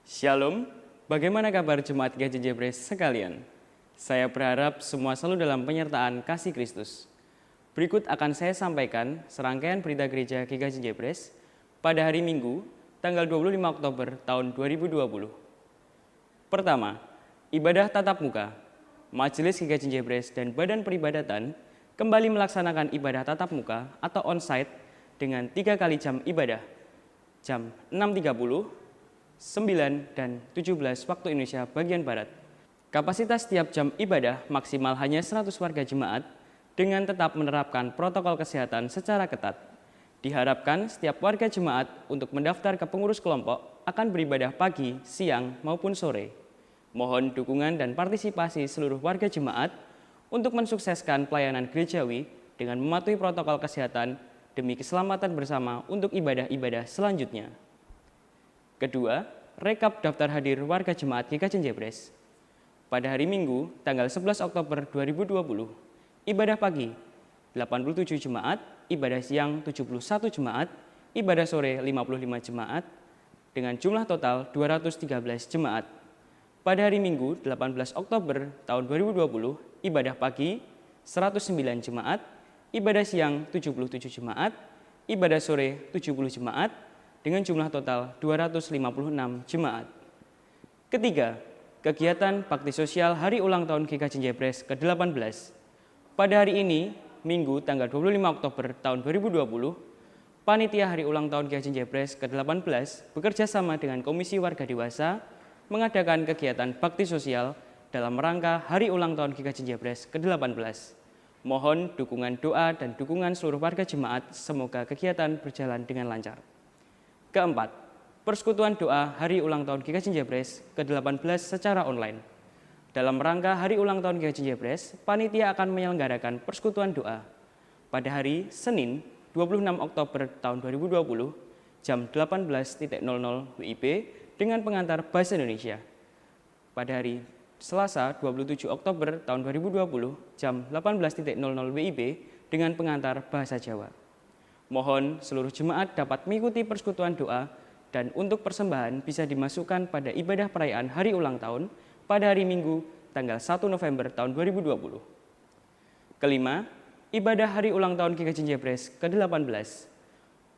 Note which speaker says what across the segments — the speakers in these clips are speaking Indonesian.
Speaker 1: Shalom, bagaimana kabar jemaat GKJ Jebres sekalian? Saya berharap semua selalu dalam penyertaan kasih Kristus. Berikut akan saya sampaikan serangkaian berita gereja GKJ Jebres pada hari Minggu, tanggal 25 Oktober tahun 2020. Pertama, ibadah tatap muka. Majelis GKJ Jebres dan Badan Peribadatan kembali melaksanakan ibadah tatap muka atau on-site dengan 3 kali jam ibadah, jam 6.30, 9 dan 17 waktu Indonesia bagian Barat. Kapasitas setiap jam ibadah maksimal hanya 100 warga jemaat dengan tetap menerapkan protokol kesehatan secara ketat. Diharapkan setiap warga jemaat untuk mendaftar ke pengurus kelompok akan beribadah pagi, siang, maupun sore. Mohon dukungan dan partisipasi seluruh warga jemaat untuk mensukseskan pelayanan gerejawi dengan mematuhi protokol kesehatan demi keselamatan bersama untuk ibadah-ibadah selanjutnya. Kedua, rekap daftar hadir warga jemaat GKJ Jebres. Pada hari Minggu, tanggal 11 Oktober 2020, ibadah pagi 87 jemaat, ibadah siang 71 jemaat, ibadah sore 55 jemaat, dengan jumlah total 213 jemaat. Pada hari Minggu, 18 Oktober tahun 2020, ibadah pagi 109 jemaat, ibadah siang 77 jemaat, ibadah sore 70 jemaat, dengan jumlah total 256 jemaat. Ketiga, kegiatan bakti sosial hari ulang tahun GKJ Jebres ke-18. Pada hari ini, Minggu tanggal 25 Oktober tahun 2020, Panitia Hari Ulang Tahun GKJ Jebres ke-18 bekerja sama dengan Komisi Warga Dewasa mengadakan kegiatan bakti sosial dalam rangka Hari Ulang Tahun GKJ Jebres ke-18. Mohon dukungan doa dan dukungan seluruh warga jemaat, semoga kegiatan berjalan dengan lancar. Keempat, persekutuan doa Hari Ulang Tahun GKJ Jebres ke-18 secara online. Dalam rangka Hari Ulang Tahun GKJ Jebres, panitia akan menyelenggarakan persekutuan doa pada hari Senin 26 Oktober tahun 2020 jam 18.00 WIB dengan pengantar Bahasa Indonesia. Pada hari Selasa 27 Oktober tahun 2020 jam 18.00 WIB dengan pengantar Bahasa Jawa. Mohon seluruh jemaat dapat mengikuti persekutuan doa dan untuk persembahan bisa dimasukkan pada ibadah perayaan Hari Ulang Tahun pada hari Minggu tanggal 1 November tahun 2020. Kelima, ibadah Hari Ulang Tahun GKJ Jebres ke-18.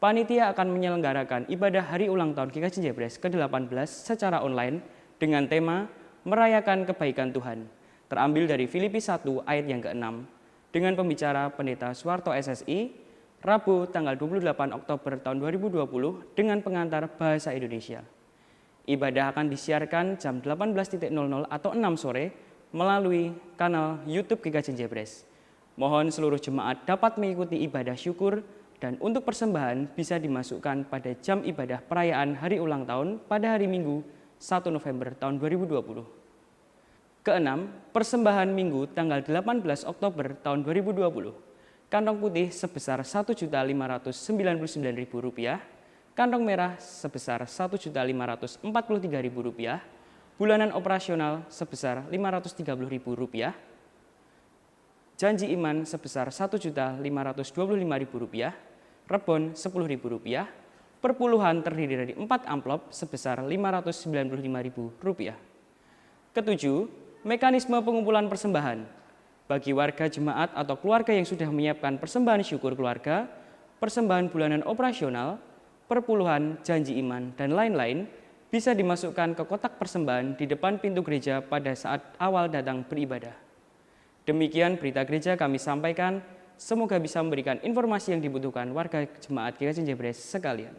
Speaker 1: Panitia akan menyelenggarakan ibadah Hari Ulang Tahun GKJ Jebres ke-18 secara online dengan tema Merayakan Kebaikan Tuhan, terambil dari Filipi 1 ayat yang ke-6 dengan pembicara Pendeta Suwarto SSI, Rabu tanggal 28 Oktober tahun 2020 dengan pengantar Bahasa Indonesia. Ibadah akan disiarkan jam 18.00 atau 6 sore melalui kanal YouTube GKJ Jebres. Mohon seluruh jemaat dapat mengikuti ibadah syukur dan untuk persembahan bisa dimasukkan pada jam ibadah perayaan Hari Ulang Tahun pada hari Minggu 1 November tahun 2020. Keenam, persembahan Minggu tanggal 18 Oktober tahun 2020. Kantong putih sebesar Rp1.599.000, kantong merah sebesar Rp1.543.000, bulanan operasional sebesar Rp530.000, janji iman sebesar Rp1.525.000, rebon Rp10.000, perpuluhan terdiri dari 4 amplop sebesar Rp595.000. Ketujuh, mekanisme pengumpulan persembahan. Bagi warga jemaat atau keluarga yang sudah menyiapkan persembahan syukur keluarga, persembahan bulanan operasional, perpuluhan, janji iman, dan lain-lain bisa dimasukkan ke kotak persembahan di depan pintu gereja pada saat awal datang beribadah. Demikian berita gereja kami sampaikan, semoga bisa memberikan informasi yang dibutuhkan warga jemaat GKJ Jebres sekalian.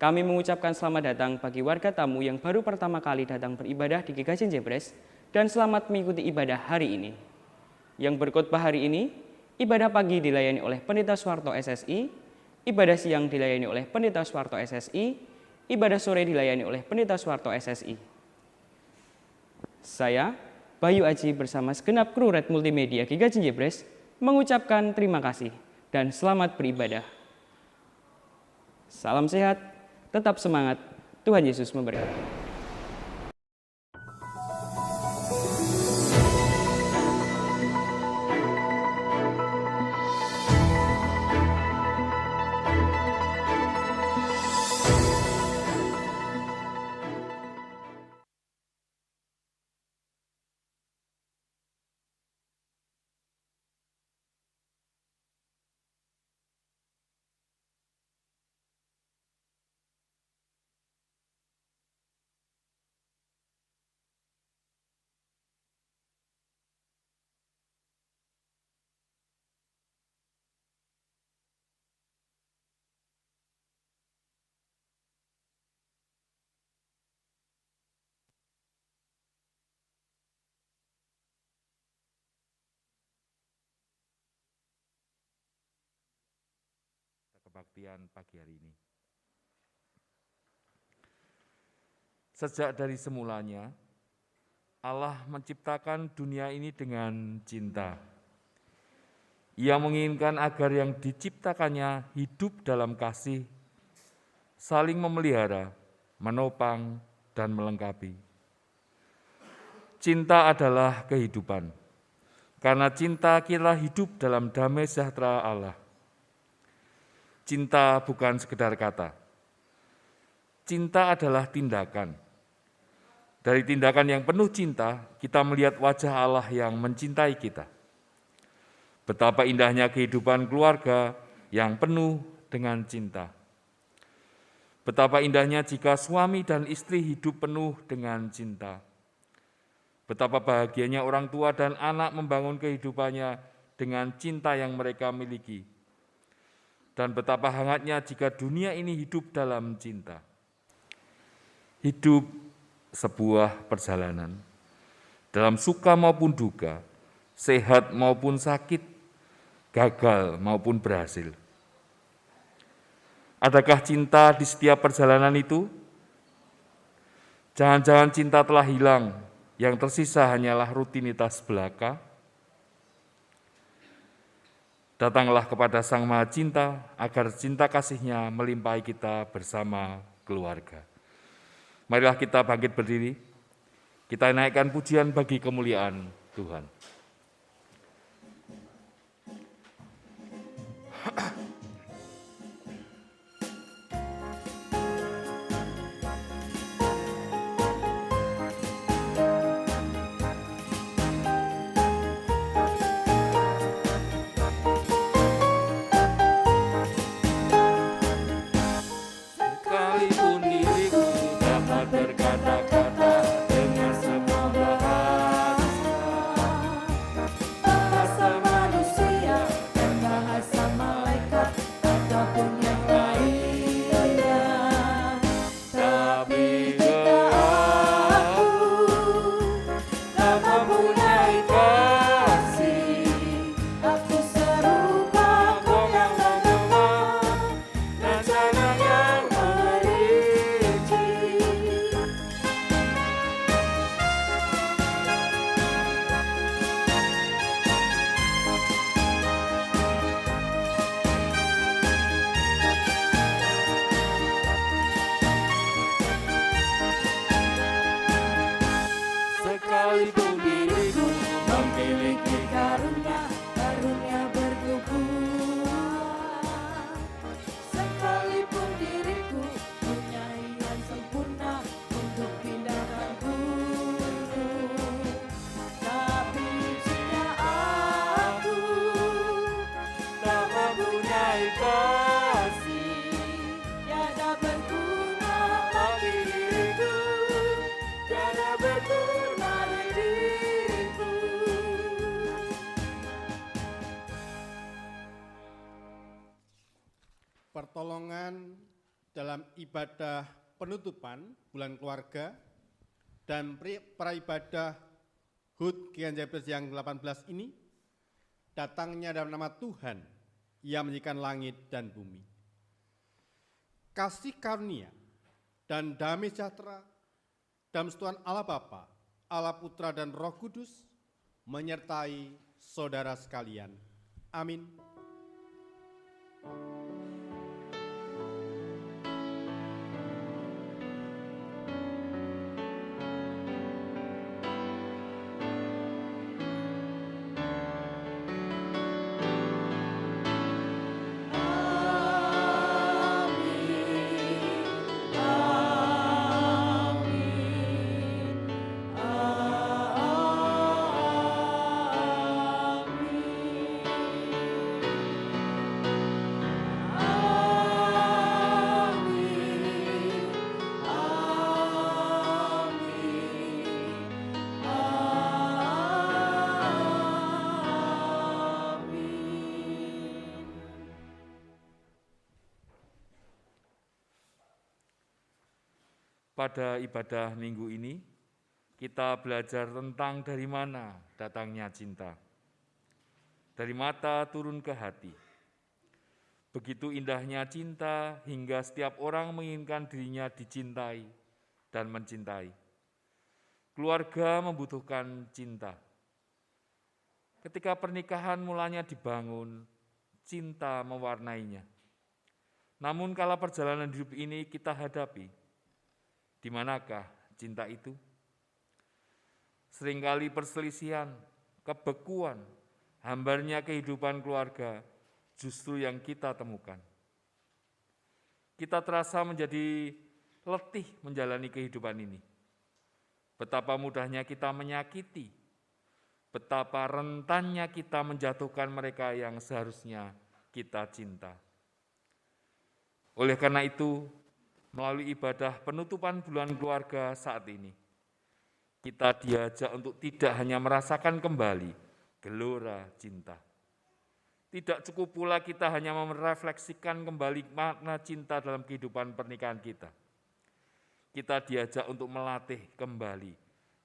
Speaker 1: Kami mengucapkan selamat datang bagi warga tamu yang baru pertama kali datang beribadah di GKJ Jebres dan selamat mengikuti ibadah hari ini. Yang berkhotbah hari ini, ibadah pagi dilayani oleh Pendeta Suwarto SSI, ibadah siang dilayani oleh Pendeta Suwarto SSI, ibadah sore dilayani oleh Pendeta Suwarto SSI. Saya, Bayu Aji bersama segenap kru Red Multimedia GKJ Jebres mengucapkan terima kasih dan selamat beribadah. Salam sehat, tetap semangat, Tuhan Yesus memberkati.
Speaker 2: kebaktian pagi hari ini. Sejak dari semulanya, Allah menciptakan dunia ini dengan cinta. Ia menginginkan agar yang diciptakannya hidup dalam kasih, saling memelihara, menopang, dan melengkapi. Cinta adalah kehidupan. Karena cinta kita hidup dalam damai sejahtera Allah. Cinta bukan sekedar kata. Cinta adalah tindakan. Dari tindakan yang penuh cinta, kita melihat wajah Allah yang mencintai kita. Betapa indahnya kehidupan keluarga yang penuh dengan cinta. Betapa indahnya jika suami dan istri hidup penuh dengan cinta. Betapa bahagianya orang tua dan anak membangun kehidupannya dengan cinta yang mereka miliki. Dan betapa hangatnya jika dunia ini hidup dalam cinta. Hidup sebuah perjalanan. Dalam suka maupun duka, sehat maupun sakit, gagal maupun berhasil. Adakah cinta di setiap perjalanan itu? Jangan-jangan cinta telah hilang, yang tersisa hanyalah rutinitas belaka. Datanglah kepada Sang Maha Cinta, agar cinta kasih-Nya melimpahi kita bersama keluarga. Marilah kita bangkit berdiri, kita naikkan pujian bagi kemuliaan Tuhan.
Speaker 3: Pertolongan dalam ibadah penutupan bulan keluarga dan praibadah HUT GKJ yang 18 ini datangnya dalam nama Tuhan yang menjadikan langit dan bumi. Kasih karunia dan damai sejahtera dalam persekutuan Allah Bapa, Allah Putra dan Roh Kudus menyertai saudara sekalian. Amin.
Speaker 2: Pada ibadah minggu ini, kita belajar tentang dari mana datangnya cinta. Dari mata turun ke hati. Begitu indahnya cinta hingga setiap orang menginginkan dirinya dicintai dan mencintai. Keluarga membutuhkan cinta. Ketika pernikahan mulanya dibangun, cinta mewarnainya. Namun kala perjalanan hidup ini kita hadapi, di manakah cinta itu? Seringkali perselisihan, kebekuan, hambarnya kehidupan keluarga justru yang kita temukan. Kita terasa menjadi letih menjalani kehidupan ini. Betapa mudahnya kita menyakiti, betapa rentannya kita menjatuhkan mereka yang seharusnya kita cinta. Oleh karena itu, melalui ibadah penutupan bulan keluarga saat ini, kita diajak untuk tidak hanya merasakan kembali gelora cinta. Tidak cukup pula kita hanya merefleksikan kembali makna cinta dalam kehidupan pernikahan kita. Kita diajak untuk melatih kembali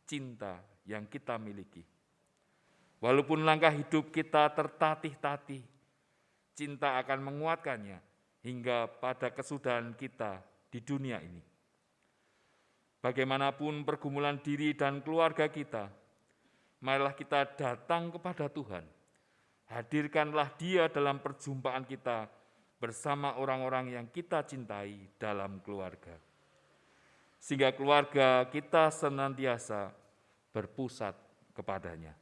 Speaker 2: cinta yang kita miliki. Walaupun langkah hidup kita tertatih-tatih, cinta akan menguatkannya hingga pada kesudahan kita di dunia ini. Bagaimanapun pergumulan diri dan keluarga kita, marilah kita datang kepada Tuhan. Hadirkanlah Dia dalam perjumpaan kita bersama orang-orang yang kita cintai dalam keluarga. Sehingga keluarga kita senantiasa berpusat kepadanya.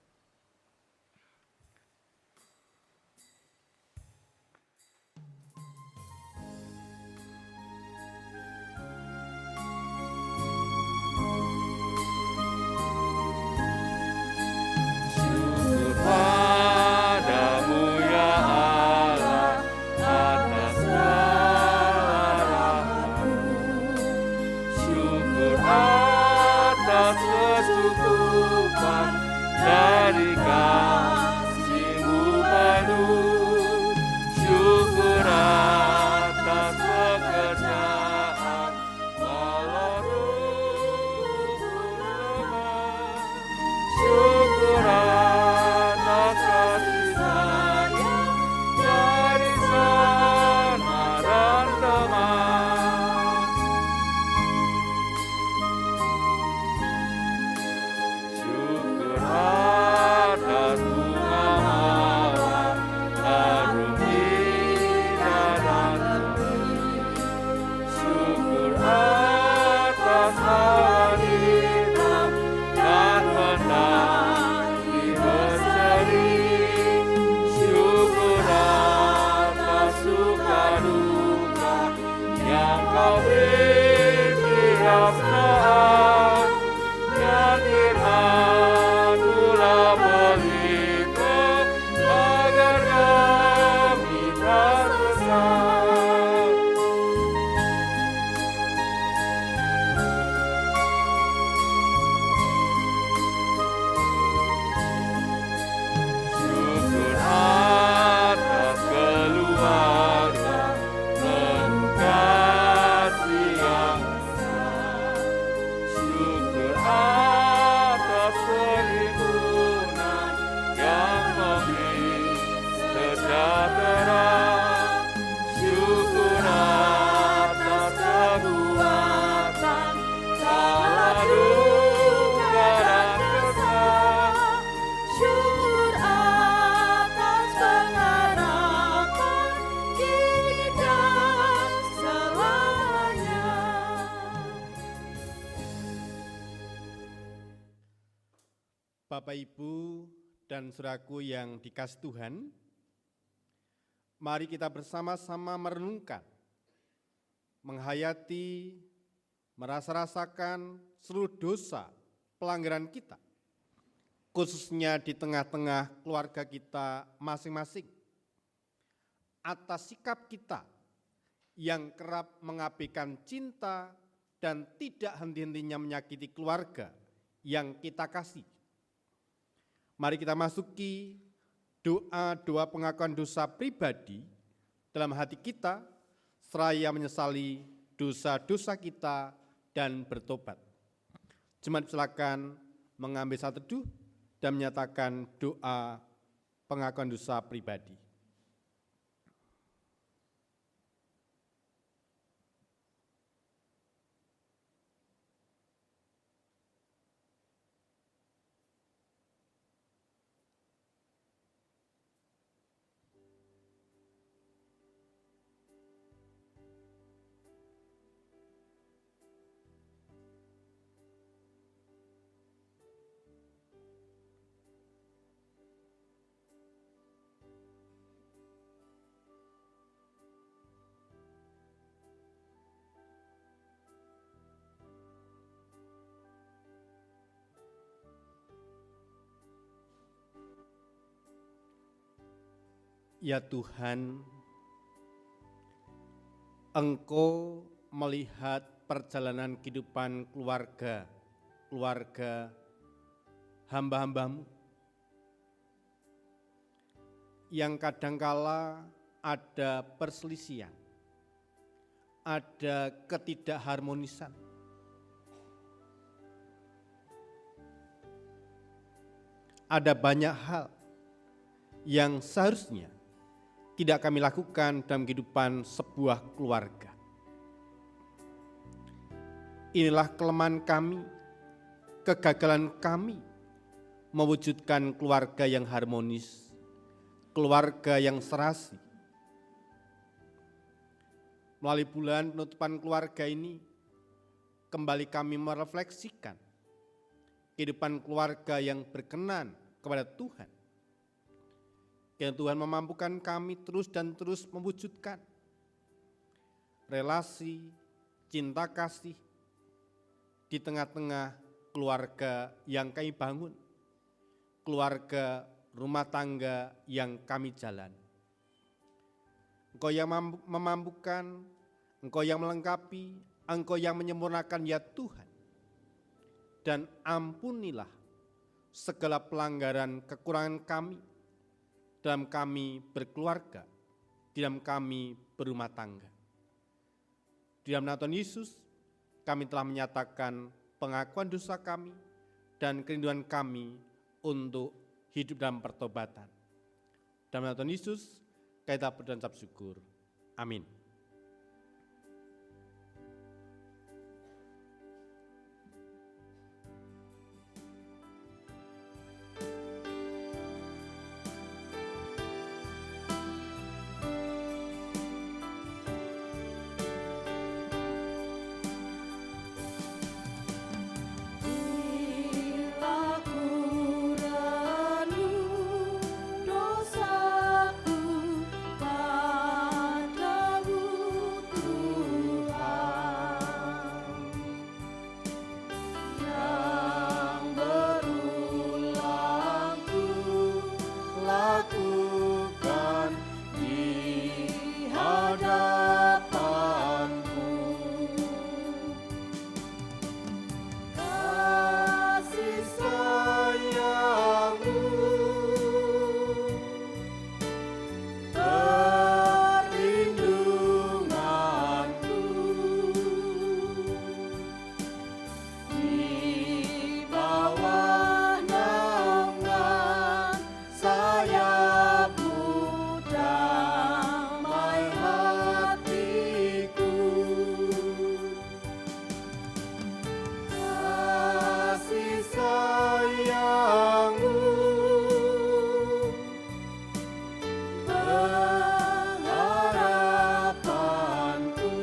Speaker 4: Dari kasih-Mu penuh, syukur atas pekerjaan walau lemah, syukur atas kasih sayang dari sana dan teman. Syukur atas bunga mawar harum indah dan benih. Syukur atas awan hitam dan mentari berseri. Syukur atas suka duka yang Kau beri tiap saat. Dan firman-Mu-lah pelita agar kami tak sesat. Syukur atas keluarga penuh kasih yang besar. Syukur atas perhimpunan yang memberi sejahtera. Syukur atas kekuatan kala duka dan kesal.
Speaker 5: Syukur atas pengharapan kini dan selamanya.
Speaker 3: Bapak, Ibu, dan saudaraku yang dikasihi Tuhan, mari kita bersama-sama merenungkan, menghayati, merasa-rasakan seluruh dosa pelanggaran kita, khususnya di tengah-tengah keluarga kita masing-masing, atas sikap kita yang kerap mengabaikan cinta dan tidak henti-hentinya menyakiti keluarga yang kita kasih. Mari kita masuki doa-doa pengakuan dosa pribadi dalam hati kita, seraya menyesali dosa-dosa kita dan bertobat. Jemaat silakan mengambil saat teduh dan menyatakan doa pengakuan dosa pribadi. Ya Tuhan, Engkau melihat perjalanan kehidupan keluarga hamba-hambamu yang kadangkala ada perselisihan, ada ketidakharmonisan. Ada banyak hal yang seharusnya tidak kami lakukan dalam kehidupan sebuah keluarga. Inilah kelemahan kami, kegagalan kami mewujudkan keluarga yang harmonis, keluarga yang serasi. Melalui bulan penutupan keluarga ini, kembali kami merefleksikan kehidupan keluarga yang berkenan kepada Tuhan. Yang Tuhan memampukan kami terus dan terus mewujudkan relasi, cinta kasih di tengah-tengah keluarga yang kami bangun, keluarga rumah tangga yang kami jalan. Engkau yang memampukan, Engkau yang melengkapi, Engkau yang menyempurnakan ya Tuhan. Dan ampunilah segala pelanggaran kekurangan kami dalam kami berkeluarga, dalam kami berumah tangga. Di dalam nama Tuhan Yesus, kami telah menyatakan pengakuan dosa kami dan kerinduan kami untuk hidup dalam pertobatan. Dalam nama Tuhan Yesus, kita berdoa dan syukur. Amin.
Speaker 5: Bila ku renung dosaku padamu Tuhan, yang berulang ku lakukan di hadapanmu. Kasih sayangmu, perlindunganmu di bawah naungan sayapmu, damai hatiku. Kasih sayangmu, pengharapanku,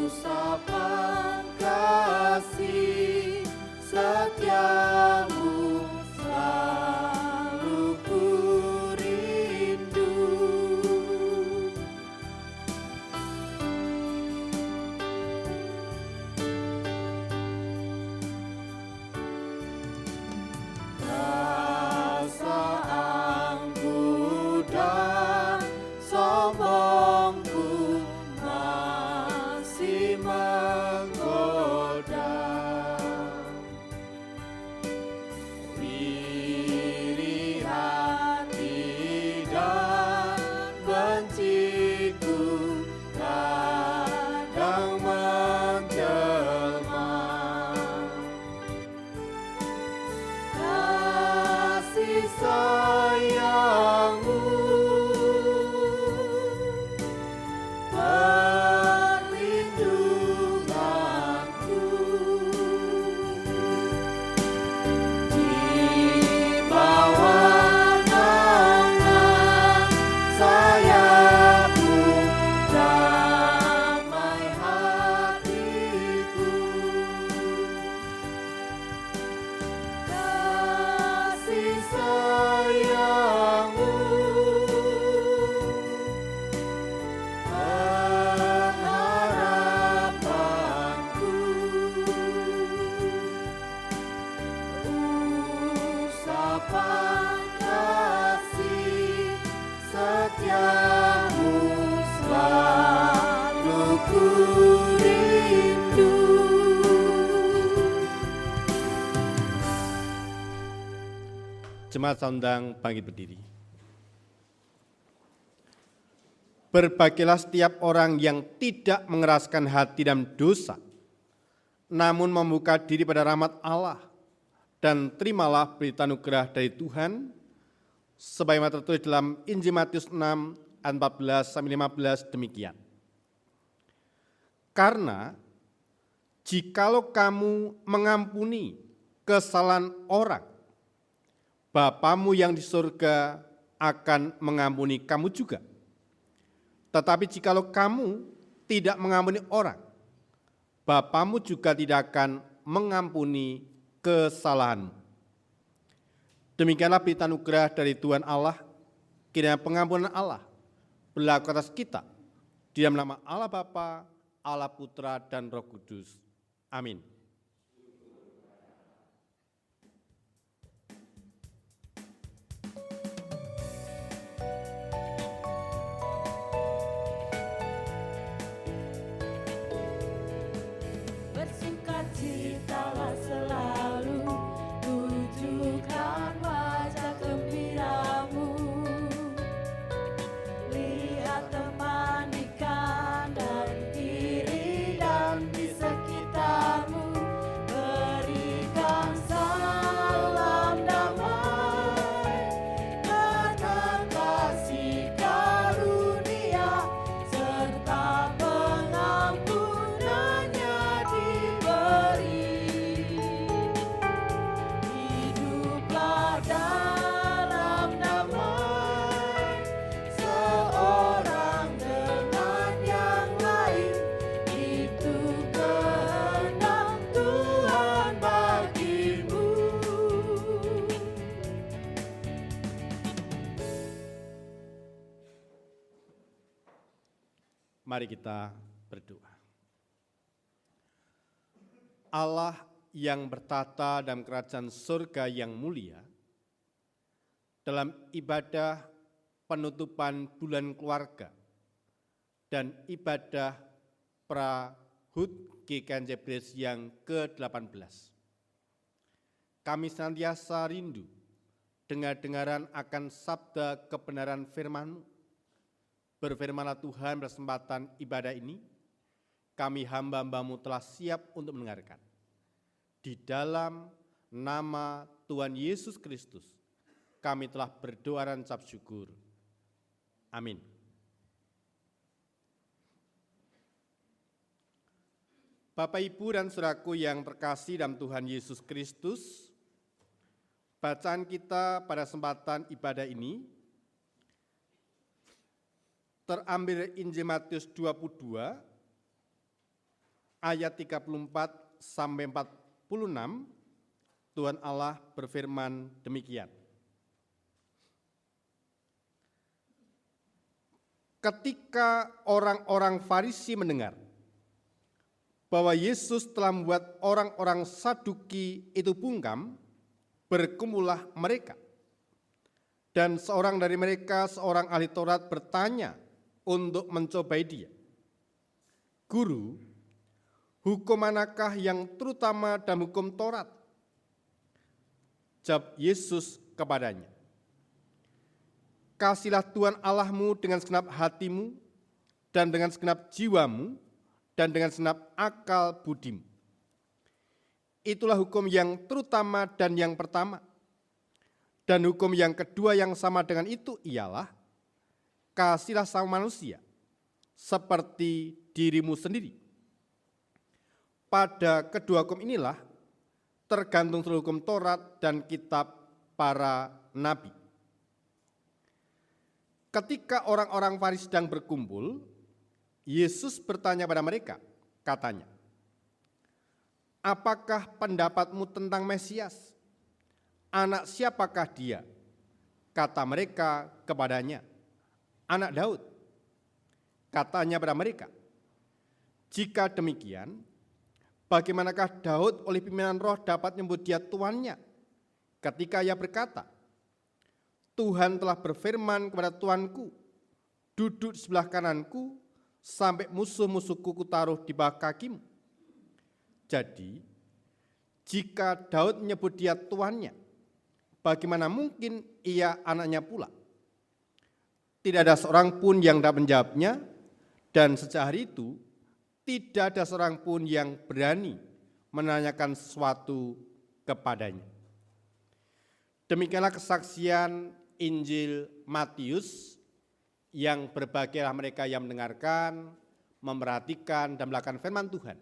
Speaker 5: usapan kasih setiamu selalu ku rindu. Perasaanku dan sombongku masih menggoda. Iri hati dan benciku kadang menjelma. Kasih sayangmu, perlindunganmu
Speaker 3: Jemaat saya undang bangkit berdiri. Berbahagialah setiap orang yang tidak mengeraskan hati dalam dosa, namun membuka diri pada rahmat Allah, dan terimalah berita anugerah dari Tuhan, sebagaimana tertulis dalam Injil Matius 6 ayat 14-15 demikian. Karena jikalau kamu mengampuni kesalahan orang, Bapamu yang di surga akan mengampuni kamu juga. Tetapi jikalau kamu tidak mengampuni orang, Bapamu juga tidak akan mengampuni kesalahanmu. Demikianlah berita anugerah dari Tuhan Allah. Kiranya pengampunan Allah berlaku atas kita di dalam nama Allah Bapa, Allah Putra, dan Roh Kudus. Amin.
Speaker 5: Bersukacitalah selalu, tunjukkan wajah gembiramu. Lihat teman di kanan kiri dan di sekitarmu, berikan salam damai. Karena kasih karunia serta pengampunannya diberi. Hiduplah dalam damai, seorang dengan yang lain. Itu kehendak Tuhan bagimu.
Speaker 3: Mari kita berdoa. Allah yang bertata dalam kerajaan surga yang mulia, dalam ibadah penutupan bulan keluarga dan ibadah Prahud GKJ Jebres yang ke-18, kami senantiasa rindu dengar-dengaran akan sabda kebenaran firman-Mu. Berfirmanlah Tuhan, berkesempatan ibadah ini, kami hamba-Hamba-Mu telah siap untuk mendengarkan. Di dalam nama Tuhan Yesus Kristus, kami telah berdoa dan ucap syukur. Amin. Bapak, Ibu, dan saudaraku yang terkasih dalam Tuhan Yesus Kristus, bacaan kita pada kesempatan ibadah ini terambil dari Injil Matius 22 ayat 34 sampai 46. Tuhan Allah berfirman demikian. Ketika orang-orang Farisi mendengar bahwa Yesus telah membuat orang-orang Saduki itu bungkam, berkumpullah mereka. Dan seorang dari mereka, seorang ahli Taurat, bertanya untuk mencobai dia. Guru, hukum manakah yang terutama dalam hukum Taurat? Jawab Yesus kepadanya, kasihlah Tuhan Allahmu dengan segenap hatimu, dan dengan segenap jiwamu, dan dengan segenap akal budimu. Itulah hukum yang terutama dan yang pertama. Dan hukum yang kedua yang sama dengan itu ialah, kasihlah sama manusia seperti dirimu sendiri. Pada kedua hukum inilah tergantung seluruh hukum Taurat dan kitab para nabi. Ketika orang-orang Farisi sedang berkumpul, Yesus bertanya pada mereka, katanya, apakah pendapatmu tentang Mesias? Anak siapakah dia? Kata mereka kepadanya, anak Daud. Katanya pada mereka, jika demikian, bagaimanakah Daud oleh pimpinan roh dapat menyebut dia tuannya? Ketika ia berkata, Tuhan telah berfirman kepada Tuanku, duduk di sebelah kananku, sampai musuh-musuhku kutaruh di bawah kakimu. Jadi, jika Daud menyebut dia tuannya, Bagaimana mungkin ia anaknya pula? Tidak ada seorang pun yang dapat menjawabnya, dan sejak hari itu tidak ada seorang pun yang berani menanyakan sesuatu kepadanya. Demikianlah kesaksian Injil Matius, yang berbahagialah mereka yang mendengarkan, memperhatikan, dan melakukan firman Tuhan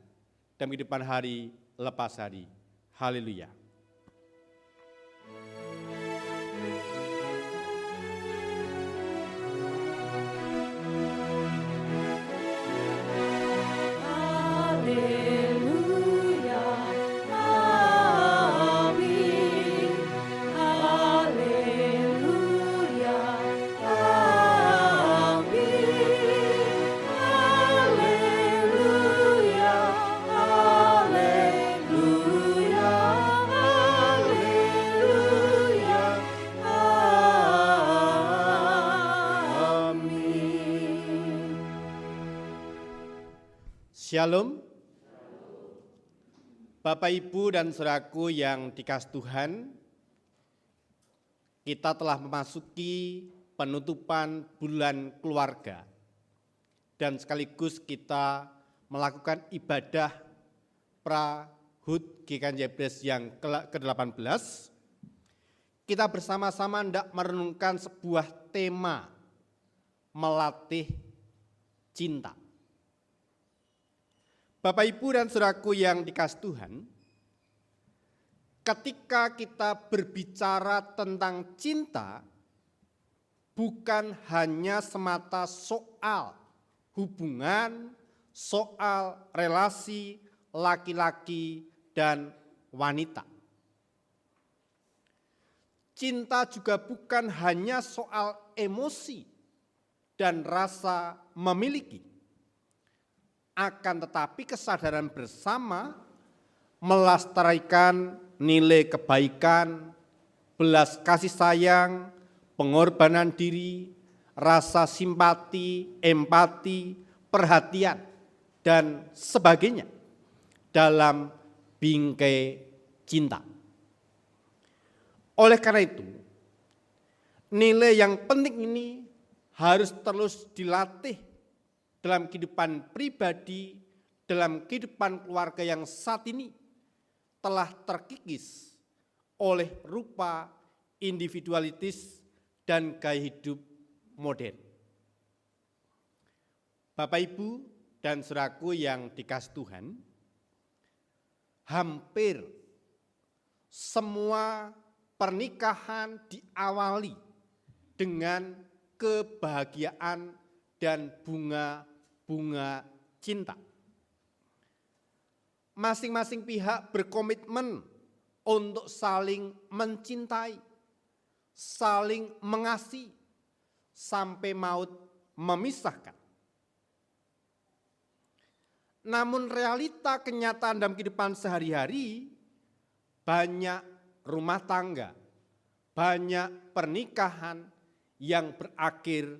Speaker 3: dalam kehidupan hari lepas hari. Haleluya.
Speaker 5: Haleluya, amin. Haleluya, amin. Haleluya, haleluya, haleluya, amin.
Speaker 3: Shalom. Bapak, Ibu, dan saudaraku yang dikasihi Tuhan, kita telah memasuki penutupan bulan keluarga dan sekaligus kita melakukan ibadah Prahud GKJ Jebres yang ke-18. Kita bersama-sama hendak merenungkan sebuah tema, melatih cinta. Bapak, Ibu, dan saudaraku yang dikasihi Tuhan, ketika kita berbicara tentang cinta, bukan hanya semata soal hubungan, soal relasi laki-laki dan wanita. Cinta juga bukan hanya soal emosi dan rasa memiliki. Akan tetapi kesadaran bersama melestarikan nilai kebaikan, belas kasih sayang, pengorbanan diri, rasa simpati, empati, perhatian, dan sebagainya dalam bingkai cinta. Oleh karena itu, nilai yang penting ini harus terus dilatih dalam kehidupan pribadi, dalam kehidupan keluarga yang saat ini telah terkikis oleh rupa individualitis dan gaya hidup modern. Bapak, Ibu, dan saudaraku yang dikasihi Tuhan, hampir semua pernikahan diawali dengan kebahagiaan dan bunga-bunga cinta. Masing-masing pihak berkomitmen untuk saling mencintai, saling mengasihi, sampai maut memisahkan. Namun realita kenyataan dalam kehidupan sehari-hari, banyak rumah tangga, banyak pernikahan yang berakhir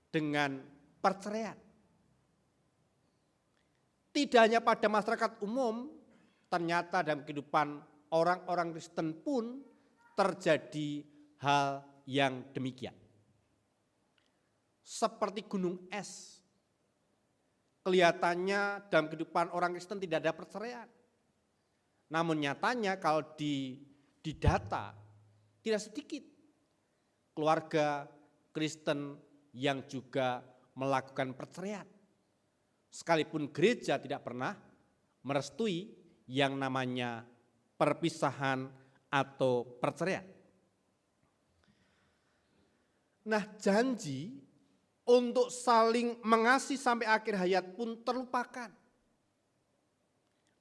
Speaker 3: dengan perceraian. Tidak hanya pada masyarakat umum, ternyata dalam kehidupan orang-orang Kristen pun terjadi hal yang demikian. Seperti gunung es, kelihatannya dalam kehidupan orang Kristen tidak ada perceraian. Namun nyatanya kalau di data tidak sedikit keluarga Kristen yang juga melakukan perceraian. Sekalipun gereja tidak pernah merestui yang namanya perpisahan atau perceraian. Nah, janji untuk saling mengasihi sampai akhir hayat pun terlupakan.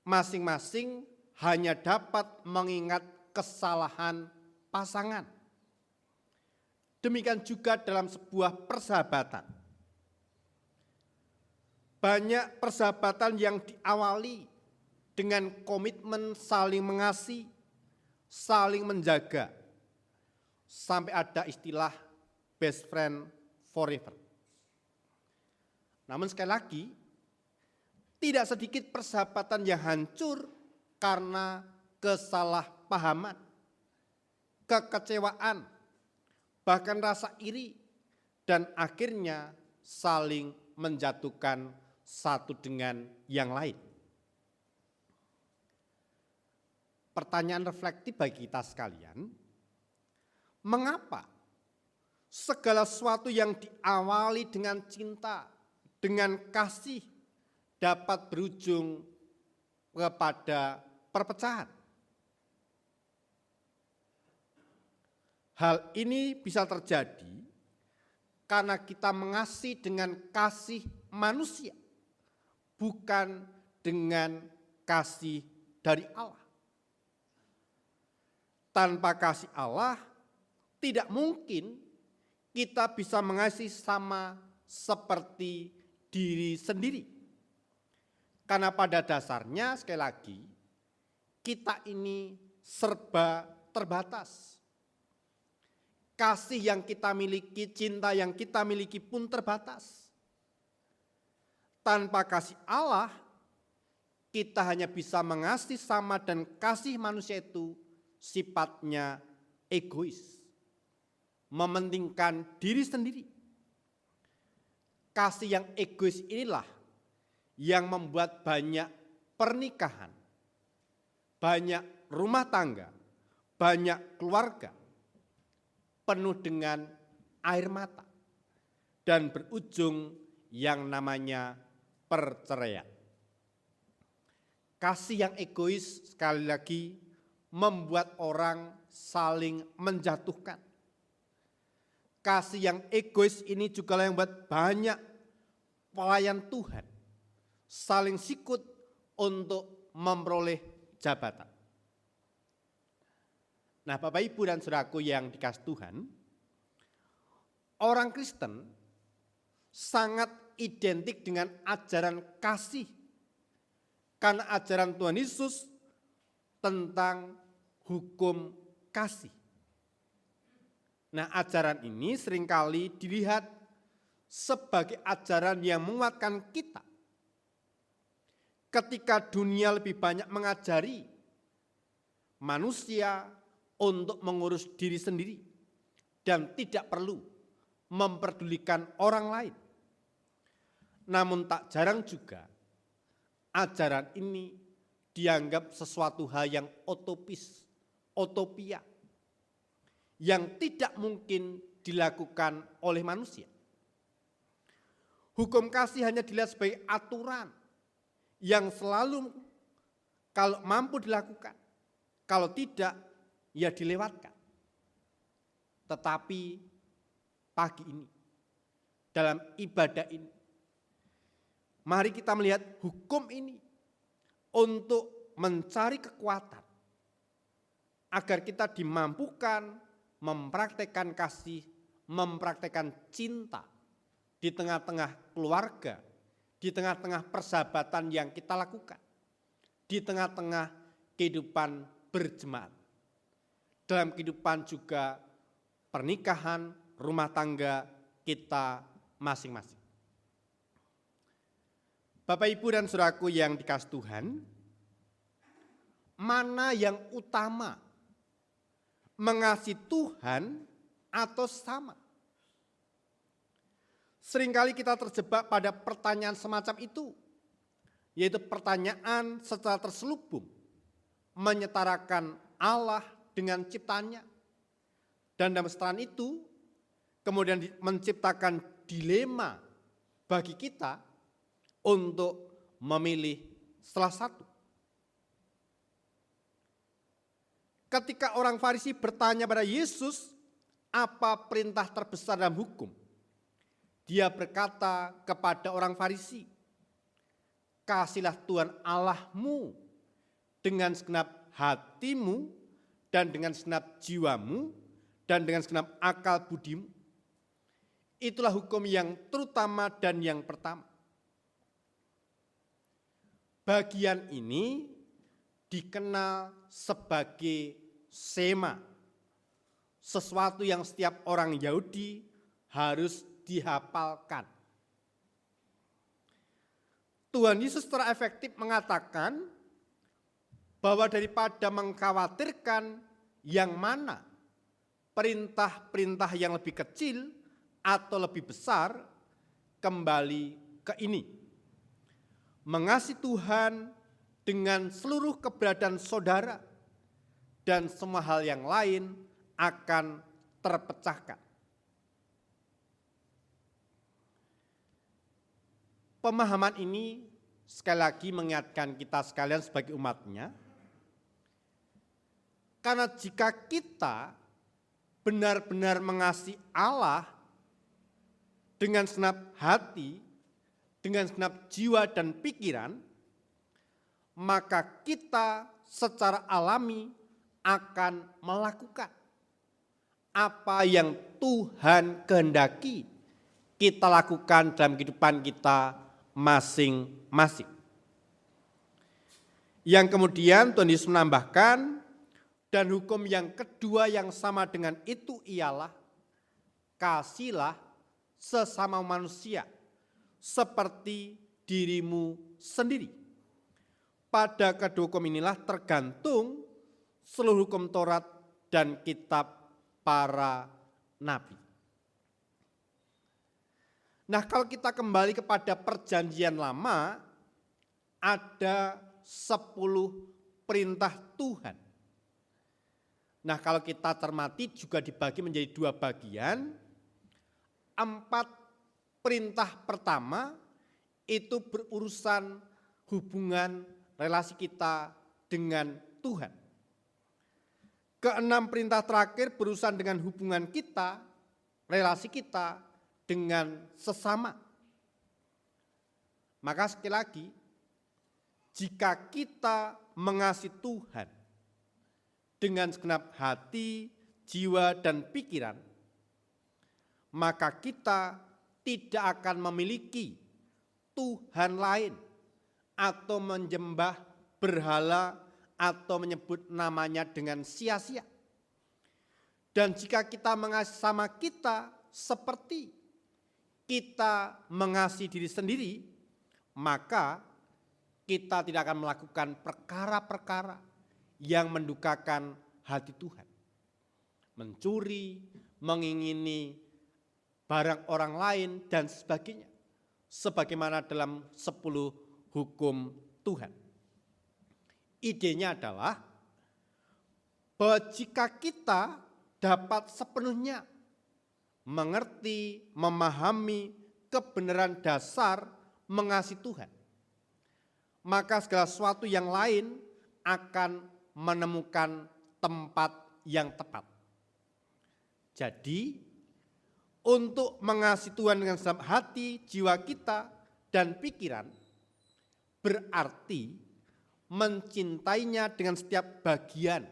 Speaker 3: Masing-masing hanya dapat mengingat kesalahan pasangan. Demikian juga dalam sebuah persahabatan. Banyak persahabatan yang diawali dengan komitmen saling mengasihi, saling menjaga, sampai ada istilah best friend forever. Namun sekali lagi, tidak sedikit persahabatan yang hancur karena kesalahpahaman. kekecewaan, bahkan rasa iri, dan akhirnya saling menjatuhkan satu dengan yang lain. Pertanyaan reflektif bagi kita sekalian, mengapa segala sesuatu yang diawali dengan cinta, dengan kasih, dapat berujung kepada perpecahan? Hal ini bisa terjadi karena kita mengasihi dengan kasih manusia, bukan dengan kasih dari Allah. Tanpa kasih Allah, tidak mungkin kita bisa mengasihi sama seperti diri sendiri. Karena pada dasarnya, sekali lagi, kita ini serba terbatas. Kasih yang kita miliki, cinta yang kita miliki pun terbatas. Tanpa kasih Allah, kita hanya bisa mengasihi sama, dan kasih manusia itu sifatnya egois, mementingkan diri sendiri. Kasih yang egois inilah yang membuat banyak pernikahan, banyak rumah tangga, banyak keluarga penuh dengan air mata dan berujung yang namanya perceraian. Kasih yang egois sekali lagi membuat orang saling menjatuhkan. Kasih yang egois ini juga yang membuat banyak pelayan Tuhan saling sikut untuk memperoleh jabatan. Nah, Bapak, Ibu, dan saudaraku yang dikasihi Tuhan, orang Kristen sangat identik dengan ajaran kasih, karena ajaran Tuhan Yesus tentang hukum kasih. Nah, ajaran ini seringkali dilihat sebagai ajaran yang menguatkan kita. Ketika dunia lebih banyak mengajari manusia untuk mengurus diri sendiri dan tidak perlu memperdulikan orang lain. Namun tak jarang juga ajaran ini dianggap sesuatu hal yang utopia, yang tidak mungkin dilakukan oleh manusia. Hukum kasih hanya dilihat sebagai aturan yang selalu kalau mampu dilakukan, kalau tidak ya dilewatkan. Tetapi pagi ini, dalam ibadah ini, mari kita melihat hukum ini untuk mencari kekuatan agar kita dimampukan mempraktekkan kasih, mempraktekkan cinta di tengah-tengah keluarga, di tengah-tengah persahabatan yang kita lakukan, di tengah-tengah kehidupan berjemaat, dalam kehidupan juga pernikahan, rumah tangga kita masing-masing. Bapak, Ibu, dan saudaraku yang dikasihi Tuhan, mana yang utama, mengasihi Tuhan atau sesama? Seringkali kita terjebak pada pertanyaan semacam itu, yaitu pertanyaan secara terselubung, menyetarakan Allah dengan ciptaannya. Dan dalam setaraan itu, kemudian menciptakan dilema bagi kita untuk memilih salah satu. Ketika orang Farisi bertanya pada Yesus, apa perintah terbesar dalam hukum? Dia berkata kepada orang Farisi, kasihlah Tuhan Allahmu dengan segenap hatimu dan dengan segenap jiwamu dan dengan segenap akal budimu. Itulah hukum yang terutama dan yang pertama. Bagian ini dikenal sebagai sema, sesuatu yang setiap orang Yahudi harus dihafalkan. Tuhan Yesus secara efektif mengatakan bahwa daripada mengkhawatirkan yang mana perintah-perintah yang lebih kecil atau lebih besar, kembali ke ini. Mengasihi Tuhan dengan seluruh keberadaan saudara dan semua hal yang lain akan terpecahkan. Pemahaman ini sekali lagi mengingatkan kita sekalian sebagai umatnya, karena jika kita benar-benar mengasihi Allah dengan segenap hati, dengan segenap jiwa dan pikiran, maka kita secara alami akan melakukan apa yang Tuhan kehendaki kita lakukan dalam kehidupan kita masing-masing. Yang kemudian Tuhan Yesus menambahkan, dan hukum yang kedua yang sama dengan itu ialah, kasihilah sesama manusia seperti dirimu sendiri. Pada kedua hukum inilah tergantung seluruh hukum Taurat dan kitab para nabi. Nah, kalau kita kembali kepada perjanjian lama, ada 10 perintah Tuhan. Nah, kalau kita cermati juga dibagi menjadi 2 bagian. 4 perintah pertama itu berurusan hubungan relasi kita dengan Tuhan. Ke-6 perintah terakhir berurusan dengan hubungan kita, relasi kita dengan sesama. Maka sekali lagi, jika kita mengasihi Tuhan dengan segenap hati, jiwa, dan pikiran, maka kita tidak akan memiliki Tuhan lain atau menyembah berhala atau menyebut namanya dengan sia-sia. Dan jika kita mengasihi sama kita seperti kita mengasihi diri sendiri, maka kita tidak akan melakukan perkara-perkara yang mendukakan hati Tuhan. Mencuri, mengingini barang orang lain, dan sebagainya. Sebagaimana dalam 10 hukum Tuhan. Idenya adalah bahwa jika kita dapat sepenuhnya mengerti, memahami kebenaran dasar mengasihi Tuhan, maka segala sesuatu yang lain akan menemukan tempat yang tepat. Jadi, untuk mengasihi Tuhan dengan segenap hati, jiwa kita, dan pikiran, berarti mencintainya dengan setiap bagian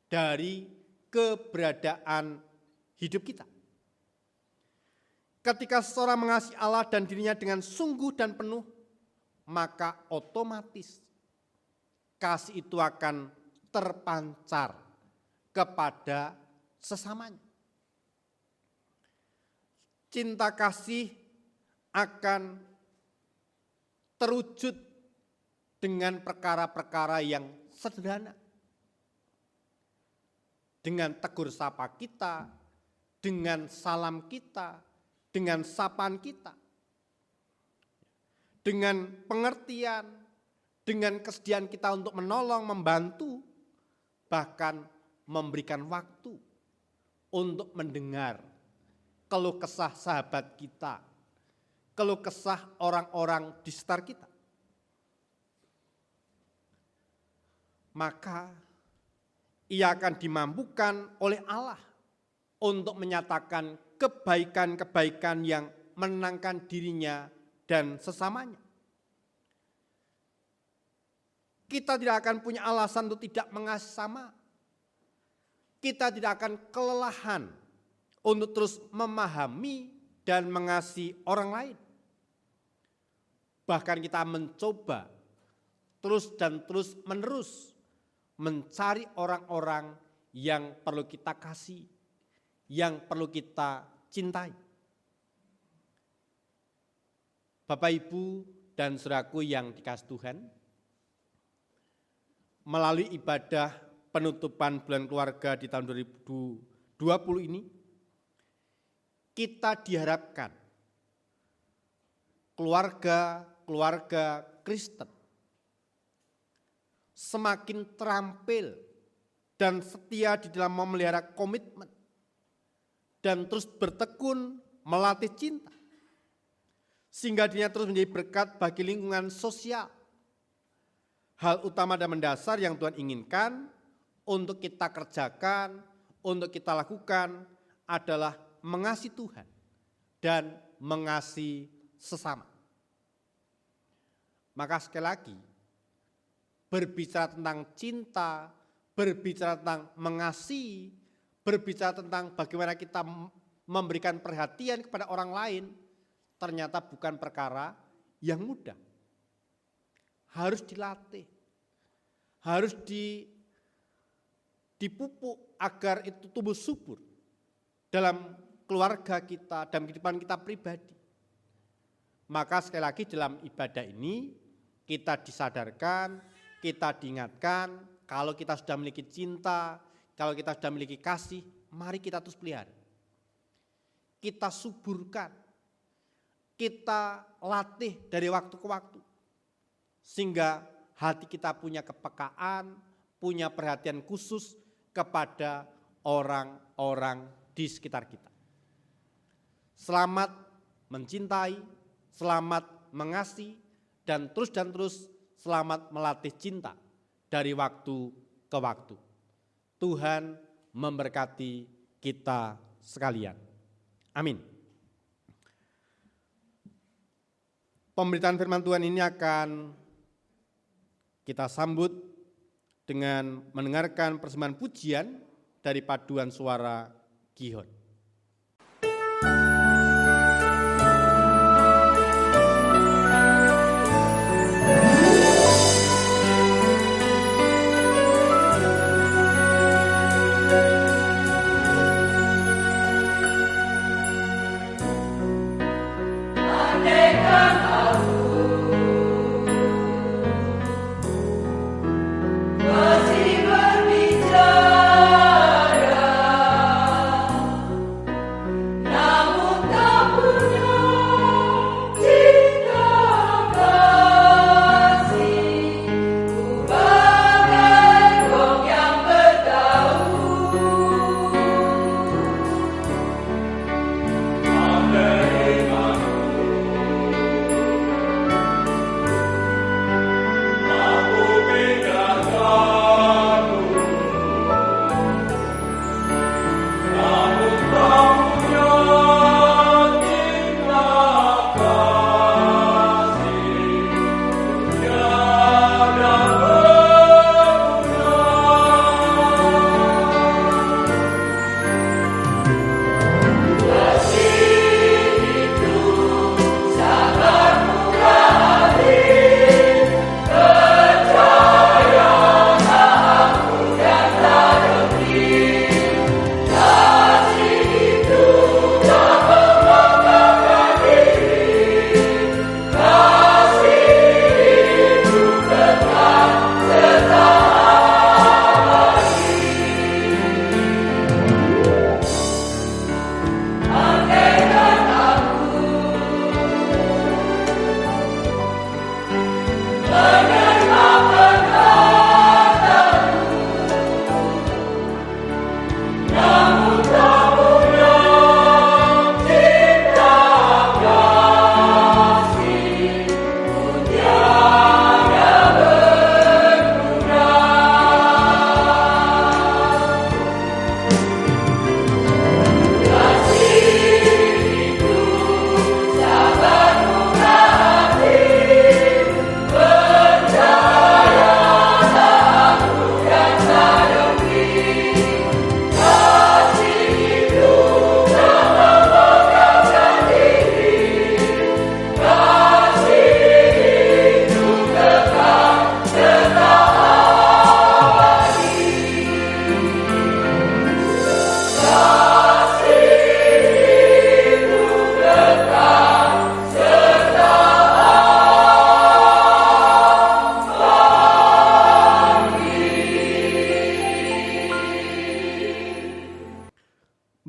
Speaker 3: dari keberadaan hidup kita. Ketika seseorang mengasihi Allah dan dirinya dengan sungguh dan penuh, maka otomatis kasih itu akan terpancar kepada sesamanya. Cinta kasih akan terwujud dengan perkara-perkara yang sederhana. Dengan tegur sapa kita, dengan salam kita, dengan sapaan kita. Dengan pengertian, dengan kesediaan kita untuk menolong, membantu, bahkan memberikan waktu untuk mendengar keluh kesah sahabat kita, keluh kesah orang-orang di sekitar kita. Maka ia akan dimampukan oleh Allah untuk menyatakan kebaikan-kebaikan yang menenangkan dirinya dan sesamanya. Kita tidak akan punya alasan untuk tidak mengasihi sama. Kita tidak akan kelelahan untuk terus memahami dan mengasihi orang lain. Bahkan kita mencoba terus dan terus menerus mencari orang-orang yang perlu kita kasih, yang perlu kita cintai. Bapak, Ibu, dan saudaraku yang dikasihi Tuhan, melalui ibadah penutupan bulan keluarga di tahun 2022 2020 ini kita diharapkan keluarga Kristen semakin terampil dan setia di dalam memelihara komitmen dan terus bertekun melatih cinta, sehingga dirinya terus menjadi berkat bagi lingkungan sosial. Hal utama dan mendasar yang Tuhan inginkan untuk kita kerjakan, untuk kita lakukan adalah mengasihi Tuhan dan mengasihi sesama. Maka sekali lagi, berbicara tentang cinta, berbicara tentang mengasihi, berbicara tentang bagaimana kita memberikan perhatian kepada orang lain, ternyata bukan perkara yang mudah. Harus dilatih, harus dipupuk agar itu tumbuh subur dalam keluarga kita, dalam kehidupan kita pribadi. Maka sekali lagi dalam ibadah ini kita disadarkan, kita diingatkan, kalau kita sudah memiliki cinta, kalau kita sudah memiliki kasih, mari kita terus pelihara. Kita suburkan, kita latih dari waktu ke waktu. Sehingga hati kita punya kepekaan, punya perhatian khusus kepada orang-orang di sekitar kita. Selamat mencintai, selamat mengasihi, dan terus selamat melatih cinta dari waktu ke waktu. Tuhan memberkati kita sekalian. Amin. Pemberitaan firman Tuhan ini akan kita sambut dengan mendengarkan persembahan pujian dari paduan suara Gihon.
Speaker 5: Masih berbicara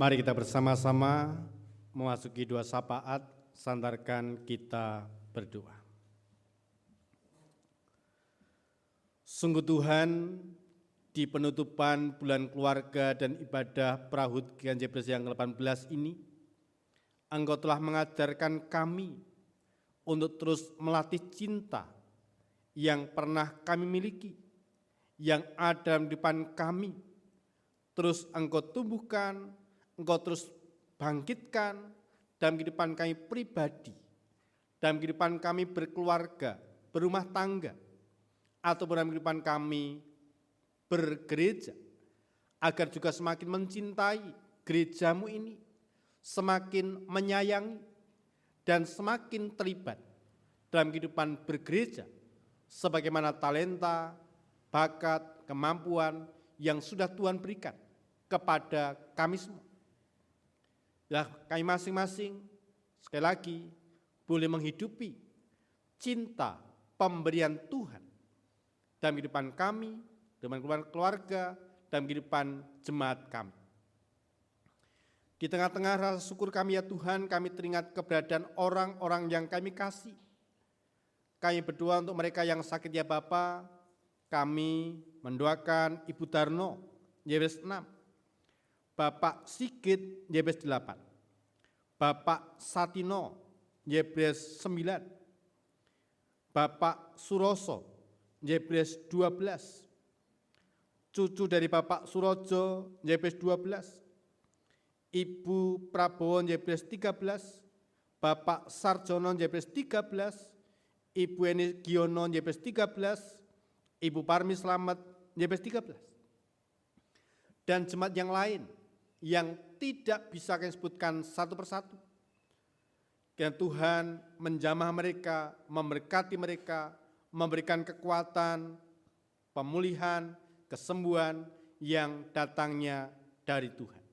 Speaker 3: Mari kita bersama-sama memasuki dua syafaat, sandarkan kita berdoa. Sungguh Tuhan, di penutupan bulan keluarga dan ibadah Prahud GKJ Jebres yang ke-18 ini, Engkau telah mengajarkan kami untuk terus melatih cinta yang pernah kami miliki, yang ada dalam kehidupan kami. Terus Engkau tumbuhkan, Engkau terus bangkitkan dalam kehidupan kami pribadi, dalam kehidupan kami berkeluarga, berumah tangga, atau dalam kehidupan kami bergereja, agar juga semakin mencintai gerejamu ini, semakin menyayangi dan semakin terlibat dalam kehidupan bergereja, sebagaimana talenta, bakat, kemampuan yang sudah Tuhan berikan kepada kami semua. Bila kami masing-masing sekali lagi boleh menghidupi cinta pemberian Tuhan dalam kehidupan kami, dalam kehidupan keluarga, dalam kehidupan jemaat kami. Di tengah-tengah rasa syukur kami ya Tuhan, kami teringat keberadaan orang-orang yang kami kasih. Kami berdoa untuk mereka yang sakit ya Bapa. Kami mendoakan Ibu Darno, Jebres 6, Bapak Sigit, Jebres 8, Bapak Satino, Jebres 9, Bapak Suroso, Jebres 12, cucu dari Bapak Surojo, Jebres 12, Ibu Prabowo, Jebres 13, Bapak Sarjono, Jebres 13, Ibu Eni Giono, Jebres 13, Ibu Parmi Slamet, Jebres 13. Dan jemaat yang lain yang tidak bisa kami sebutkan satu persatu. Dan Tuhan menjamah mereka, memberkati mereka, memberikan kekuatan, pemulihan, kesembuhan yang datangnya dari Tuhan.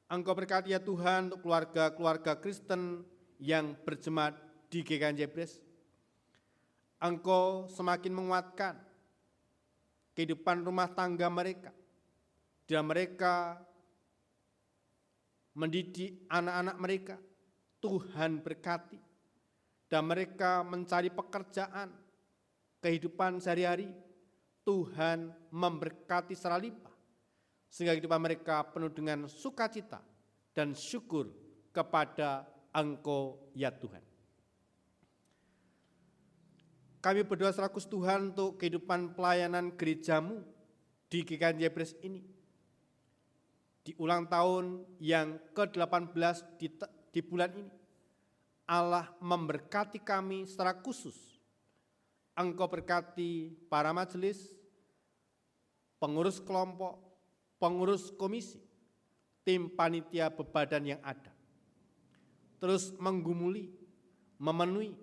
Speaker 3: Engkau berkati ya Tuhan untuk keluarga-keluarga Kristen yang berjemaat di GKJ Jebres. Engkau semakin menguatkan kehidupan rumah tangga mereka, dan mereka mendidik anak-anak mereka. Tuhan berkati, dan mereka mencari pekerjaan, kehidupan sehari-hari. Tuhan memberkati secara limpah, sehingga kehidupan mereka penuh dengan sukacita dan syukur kepada Engkau ya Tuhan. Kami berdoa secara khusus Tuhan untuk kehidupan pelayanan gerejamu di GKJ Jebres ini. Di ulang tahun yang ke-18 di bulan ini, Allah memberkati kami secara khusus. Engkau berkati para majelis, pengurus kelompok, pengurus komisi, tim panitia bebadan yang ada. Terus menggumuli, memenuhi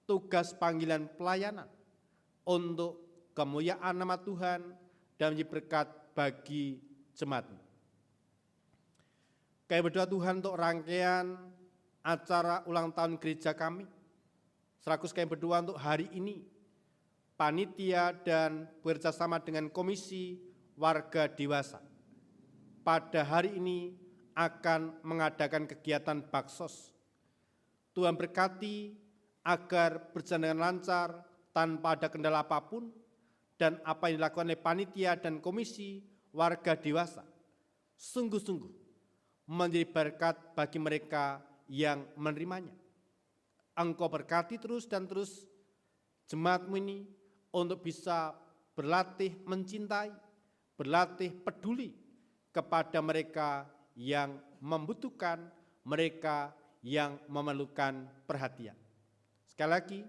Speaker 3: tugas panggilan pelayanan untuk kemuliaan nama Tuhan dan menjadi berkat bagi jemaat. Kami berdoa Tuhan untuk rangkaian acara ulang tahun gereja kami. Serakus kami berdoa untuk hari ini, panitia dan bekerjasama dengan komisi warga dewasa pada hari ini akan mengadakan kegiatan baksos. Tuhan berkati agar berjalan dengan lancar tanpa ada kendala apapun, dan apa yang dilakukan oleh panitia dan komisi warga dewasa sungguh-sungguh menjadi berkat bagi mereka yang menerimanya. Engkau berkati terus dan terus jemaatmu ini untuk bisa berlatih mencintai, berlatih peduli kepada mereka yang membutuhkan, mereka yang memerlukan perhatian. Sekali lagi,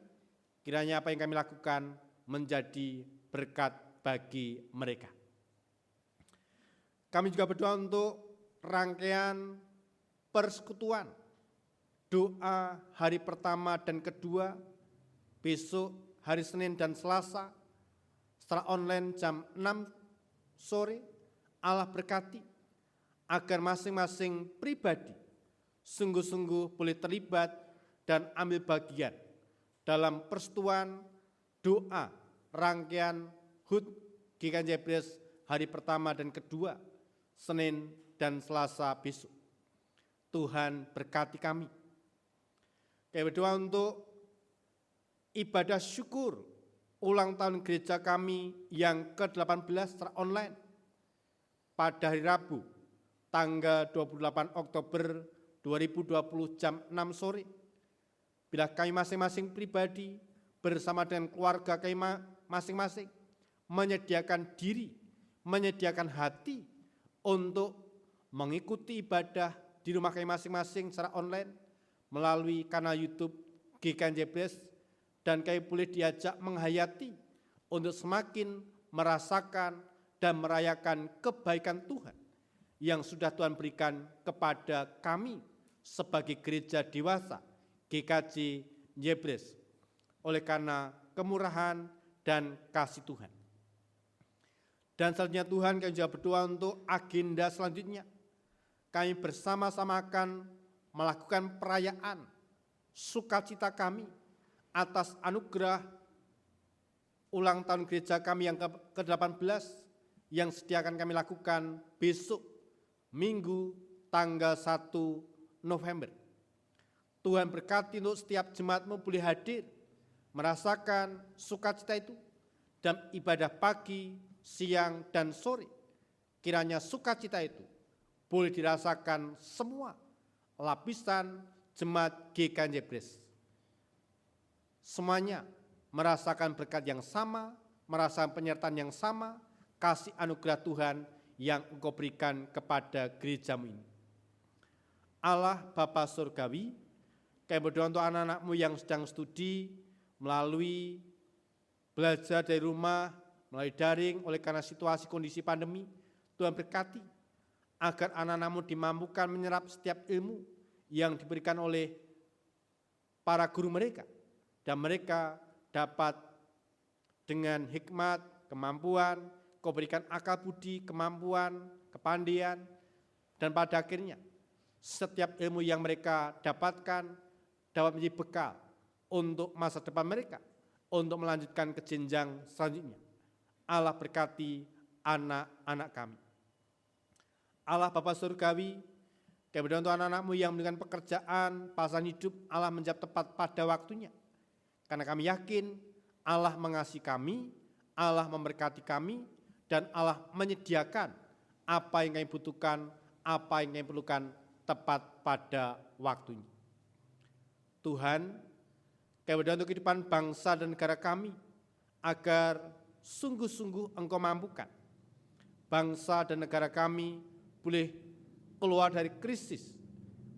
Speaker 3: kiranya apa yang kami lakukan menjadi berkat bagi mereka. Kami juga berdoa untuk rangkaian persekutuan, doa hari pertama dan kedua, besok hari Senin dan Selasa, secara online jam 6 sore. Allah berkati agar masing-masing pribadi sungguh-sungguh boleh terlibat dan ambil bagian dalam persekutuan doa rangkaian HUT GKJ Jebres hari pertama dan kedua, Senin, dan Selasa besok. Tuhan berkati kami. Kami berdoa untuk ibadah syukur ulang tahun gereja kami yang ke-18 secara online pada hari Rabu, tanggal 28 Oktober 2020 jam 6 sore. Bila kami masing-masing pribadi bersama dengan keluarga kami masing-masing menyediakan diri, menyediakan hati untuk mengikuti ibadah di rumah kami masing-masing secara online melalui kanal YouTube GKJ Jebres, dan kami boleh diajak menghayati untuk semakin merasakan dan merayakan kebaikan Tuhan yang sudah Tuhan berikan kepada kami sebagai gereja dewasa GKJ Jebres oleh karena kemurahan dan kasih Tuhan. Dan selanjutnya Tuhan, kami juga berdoa untuk agenda selanjutnya. Kami bersama-sama akan melakukan perayaan sukacita kami atas anugerah ulang tahun gereja kami yang ke-18 yang sediakan kami lakukan besok Minggu tanggal 1 November. Tuhan berkati untuk setiap jemaatmu boleh hadir, merasakan sukacita itu dan ibadah pagi, siang, dan sore. Kiranya sukacita itu boleh dirasakan semua lapisan jemaat GKJ Jebres. Semuanya merasakan berkat yang sama, merasakan penyertaan yang sama, kasih anugerah Tuhan yang Engkau berikan kepada gerejamu ini. Allah Bapa Surgawi, kami berdoa untuk anak-anak-Mu yang sedang studi melalui belajar dari rumah, melalui daring oleh karena situasi kondisi pandemi. Tuhan berkati agar anak-anak-Mu dimampukan menyerap setiap ilmu yang diberikan oleh para guru mereka, dan mereka dapat dengan hikmat, kemampuan, Kau berikan akal budi, kemampuan, kepandaian, dan pada akhirnya setiap ilmu yang mereka dapatkan dapat menjadi bekal untuk masa depan mereka, untuk melanjutkan ke jenjang selanjutnya. Allah berkati anak-anak kami. Allah Bapa Surgawi, kami berdoa untuk anak-anak-Mu yang memberikan pekerjaan, pasangan hidup, Allah menjawab tepat pada waktunya. Karena kami yakin Allah mengasihi kami, Allah memberkati kami, dan Allah menyediakan apa yang kami butuhkan, apa yang kami perlukan tepat pada waktunya. Tuhan, kami berdoa untuk kehidupan bangsa dan negara kami, agar sungguh-sungguh Engkau mampukan bangsa dan negara kami boleh keluar dari krisis,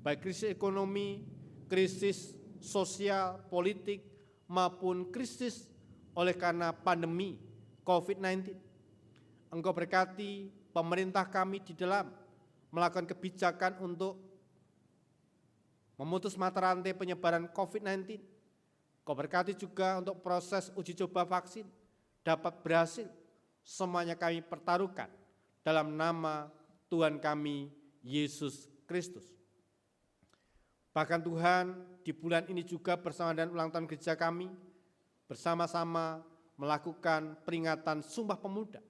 Speaker 3: baik krisis ekonomi, krisis sosial, politik, maupun krisis oleh karena pandemi COVID-19. Engkau berkati pemerintah kami di dalam melakukan kebijakan untuk memutus mata rantai penyebaran COVID-19. Engkau berkati juga untuk proses uji coba vaksin dapat berhasil. Semuanya kami pertaruhkan dalam nama Tuhan kami, Yesus Kristus. Bahkan Tuhan, di bulan ini juga bersama dengan ulang tahun gereja kami, bersama-sama melakukan peringatan Sumpah Pemuda.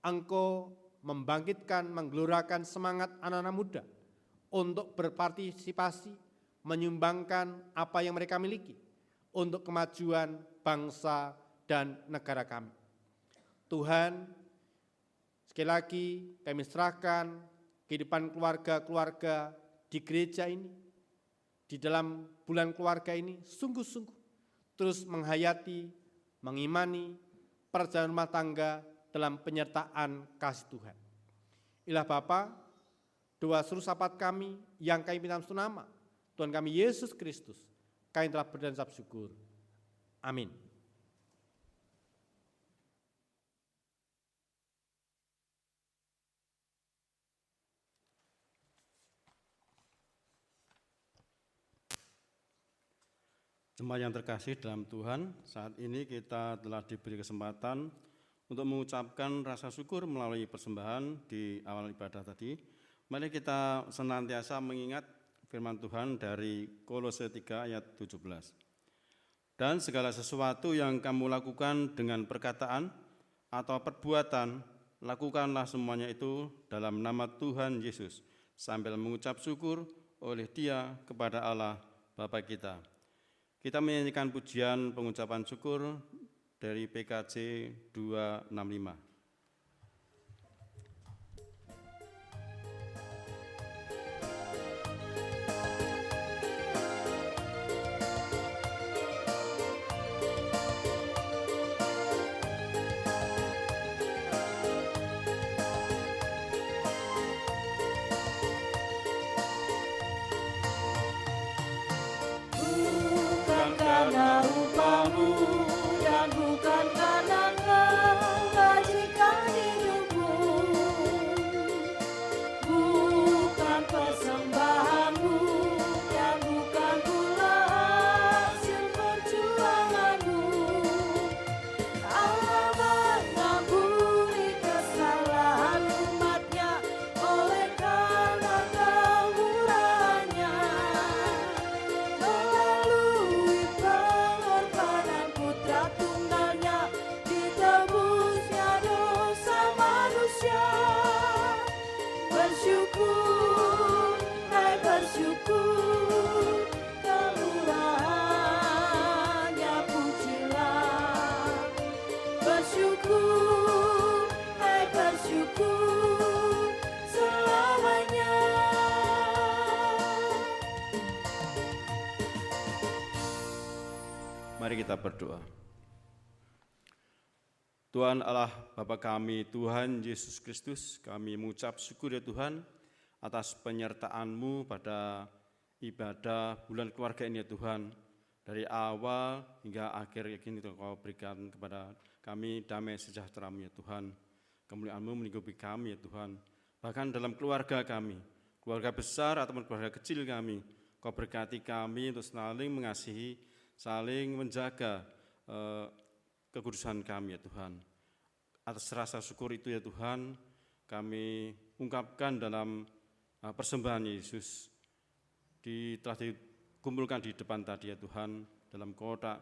Speaker 3: Engkau membangkitkan, menggelorakan semangat anak-anak muda untuk berpartisipasi, menyumbangkan apa yang mereka miliki untuk kemajuan bangsa dan negara kami. Tuhan, sekali lagi kami serahkan kehidupan keluarga-keluarga di gereja ini, di dalam bulan keluarga ini, sungguh-sungguh terus menghayati, mengimani perjalanan rumah tangga dalam penyertaan kasih Tuhan. Ilah Bapa, doa seru sapat kami yang kami minta dalam nama Tuhan kami Yesus Kristus, kami telah berdoa dan ucap syukur. Amin.
Speaker 6: Jemaat yang terkasih dalam Tuhan, saat ini kita telah diberi kesempatan untuk mengucapkan rasa syukur melalui persembahan di awal ibadah tadi. Mari kita senantiasa mengingat firman Tuhan dari Kolose 3 ayat 17. Dan segala sesuatu yang kamu lakukan dengan perkataan atau perbuatan, lakukanlah semuanya itu dalam nama Tuhan Yesus, sambil mengucap syukur oleh Dia kepada Allah Bapa kita. Kita menyanyikan pujian pengucapan syukur dari PKJ 265.
Speaker 5: Bukan karena upahmu dan bukan karena kebajikan hidupmu, bukan persembahanmu dan bukan pula hasil perjuanganmu. Allah mengampuni kesalahan umatnya oleh karena kemurahannya. Melalui pengorbanan putra tunggalnya, ditebusnya dosa manusia. Bersyukur, hai bersyukur, kemurahannya pujilah. Bersyukur, hai bersyukur, selamanya.
Speaker 6: Mari kita berdoa. Tuhan Allah Bapa kami, Tuhan Yesus Kristus, kami mengucap syukur ya Tuhan atas penyertaan-Mu pada ibadah bulan keluarga ini ya Tuhan. Dari awal hingga akhir ini Kau berikan kepada kami damai sejahtera-Mu ya Tuhan. Kemuliaan-Mu melingkupi kami ya Tuhan. Bahkan dalam keluarga kami, keluarga besar ataupun keluarga kecil kami, Kau berkati kami untuk saling mengasihi, saling menjaga kekudusan kami ya Tuhan. Atas rasa syukur itu ya Tuhan, kami ungkapkan dalam persembahan Yesus telah dikumpulkan di depan tadi ya Tuhan, dalam kotak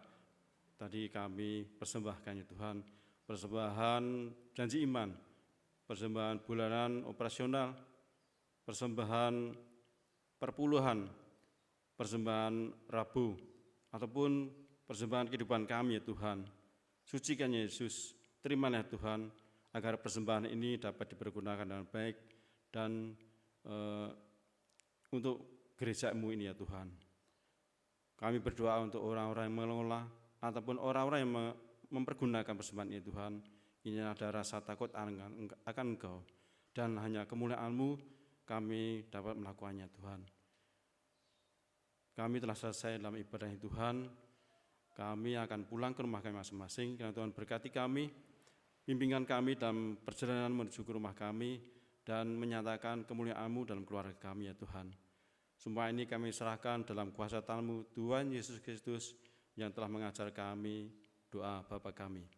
Speaker 6: tadi kami persembahkan ya Tuhan, persembahan janji iman, persembahan bulanan operasional, persembahan perpuluhan, persembahan Rabu, ataupun persembahan kehidupan kami ya Tuhan. Sucikan Yesus, terimalah Tuhan, agar persembahan ini dapat dipergunakan dengan baik dan untuk gereja-Mu ini ya Tuhan. Kami berdoa untuk orang-orang yang mengelola ataupun orang-orang yang mempergunakan persembahan ini Tuhan. Ini ada rasa takut akan Engkau, dan hanya kemuliaan-Mu kami dapat melakukannya Tuhan. Kami telah selesai dalam ibadah ini Tuhan. Kami akan pulang ke rumah kami masing-masing. Kiranya Tuhan berkati kami, bimbingan kami dalam perjalanan menuju ke rumah kami, dan menyatakan kemuliaan-Mu dalam keluarga kami ya Tuhan. Semua ini kami serahkan dalam kuasa tangan-Mu Tuhan Yesus Kristus yang telah mengajar kami doa Bapa kami.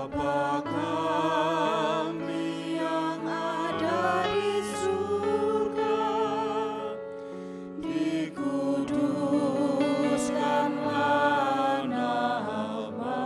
Speaker 5: Bapa kami yang ada di surga, dikuduskanlah nama-Mu.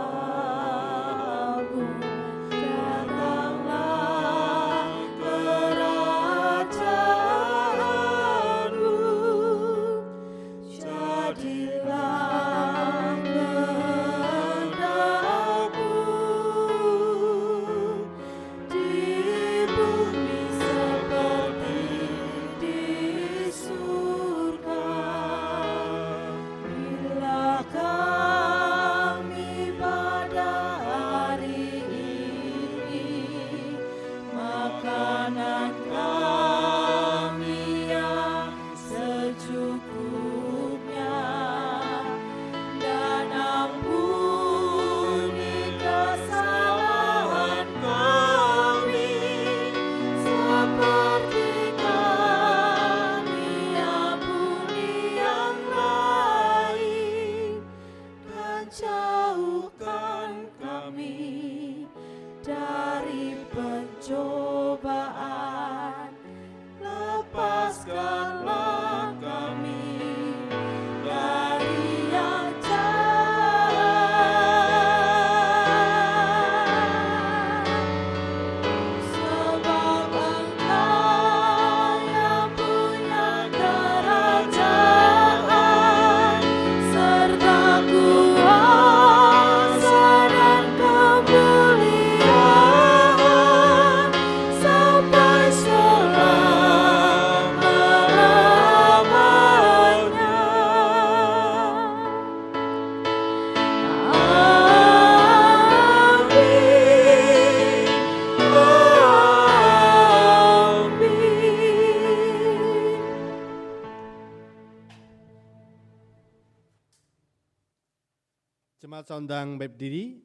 Speaker 3: Saat saya undang berdiri,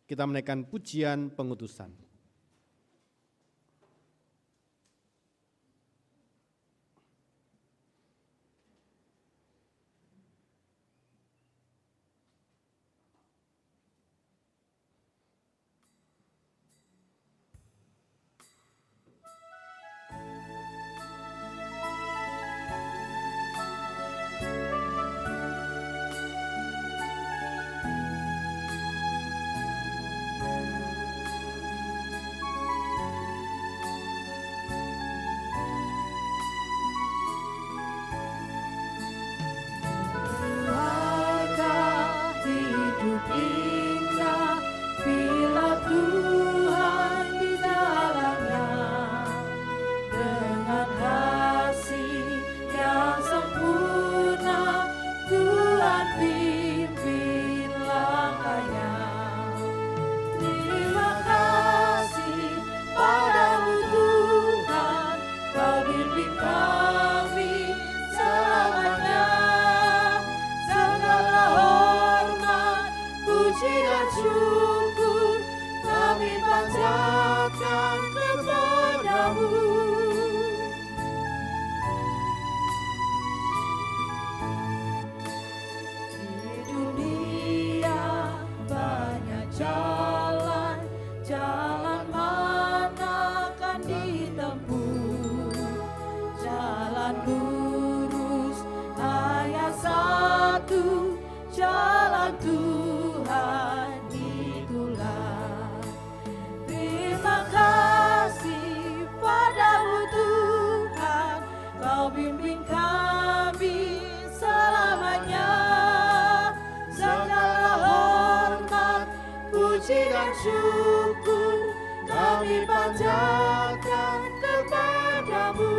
Speaker 3: kita menaikkan pujian pengutusan.
Speaker 5: Keluarga hidup indah bila Tuhan di dalamnya, dengan kasih yang sempurna Tuhan pimpin langkahnya. Terima kasih padamu Tuhan, Kau bimbing kami selamanya. Segala hormat, puji dan syukur kami panjatkan kepadamu. Di dunia banyak jalan, jalan mana kan ditempuh? Jalan lurus hanya satu, jalan Tuhan itulah. Terima kasih padamu Tuhan, Kau bimbing kami selamanya. Segala hormat, puji dan syukur kami panjatkan kepadamu.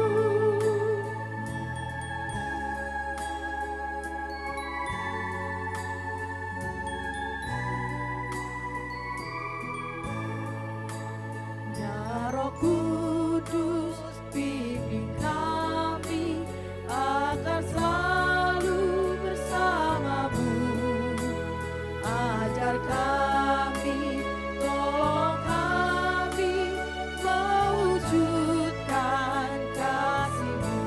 Speaker 5: Ya Roh Kudus, bimbing kami agar selalu bersamamu. Ajar kami, tolong kami mewujudkan kasih-Mu.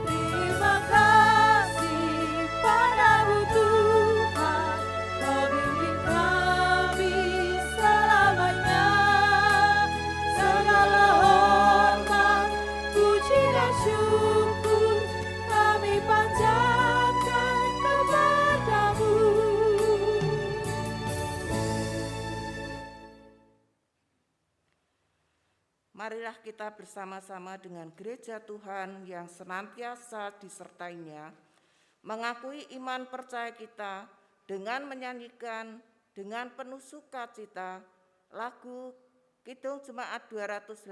Speaker 5: Terima kasih padamu Tuhan, Kau bimbing kami selamanya. Segala hormat, puji dan syukur kami panjatkan kepadamu.
Speaker 7: Marilah kita bersama-sama dengan gereja Tuhan yang senantiasa disertainya, mengakui iman percaya kita dengan menyanyikan dengan penuh sukacita lagu Kidung Jemaat 280,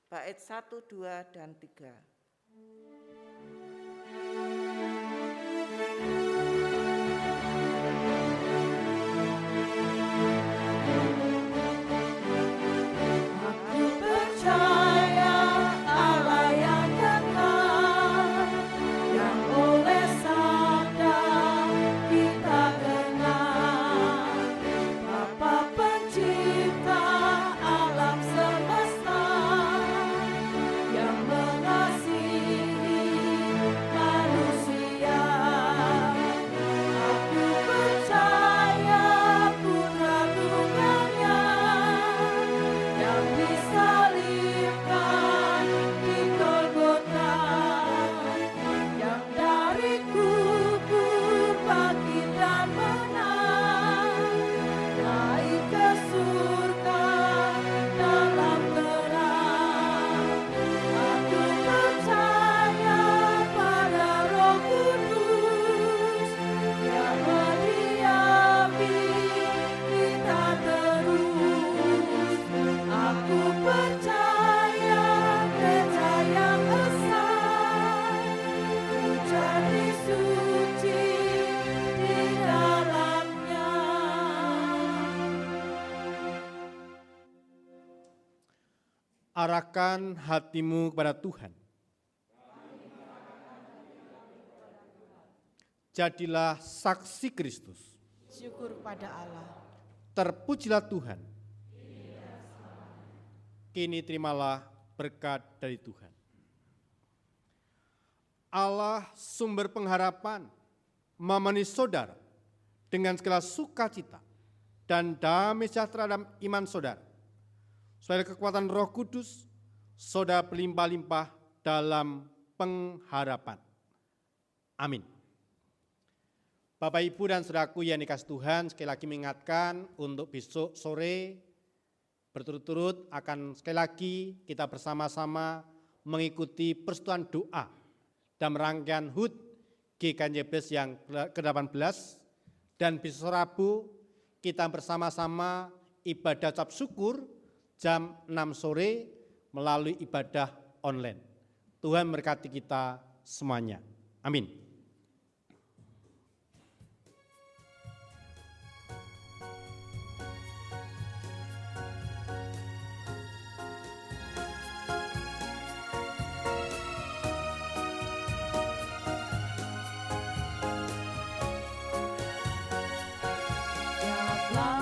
Speaker 7: bait 1, 2, dan 3.
Speaker 5: Aku percaya Allah yang kekal, yang oleh sabda kita kenal. Bapa pencipta alam semesta, yang mengasihi manusia. Aku percaya putra tunggalnya yang disalibkan di Golgota, yang dari kubur bangkit dan menang, naik ke surga dalam terang. Aku percaya pada Roh Kudus yang mendiami kita terus. Aku percaya gereja yang esa, jadi suci di dalamnya.
Speaker 3: Arahkan hatimu kepada Tuhan. jadilah saksi Kristus.
Speaker 5: Syukur pada Allah.
Speaker 3: Terpujilah Tuhan. Kini terimalah berkat dari Tuhan. Allah sumber pengharapan memenuhi saudara dengan segala sukacita dan damai sejahtera dalam iman saudara. Supaya kekuatan Roh Kudus saudara berlimpah-limpah dalam pengharapan. Amin. Bapak, Ibu, dan saudaraku yang dikasihi Tuhan, sekali lagi mengingatkan untuk besok sore berturut-turut akan sekali lagi kita bersama-sama mengikuti persekutuan doa dalam rangkaian HUT GKJ Jebres yang ke-18, dan besok Rabu kita bersama-sama ibadah ucap syukur jam 6 sore melalui ibadah online. Tuhan memberkati kita semuanya. Amin.
Speaker 5: Telah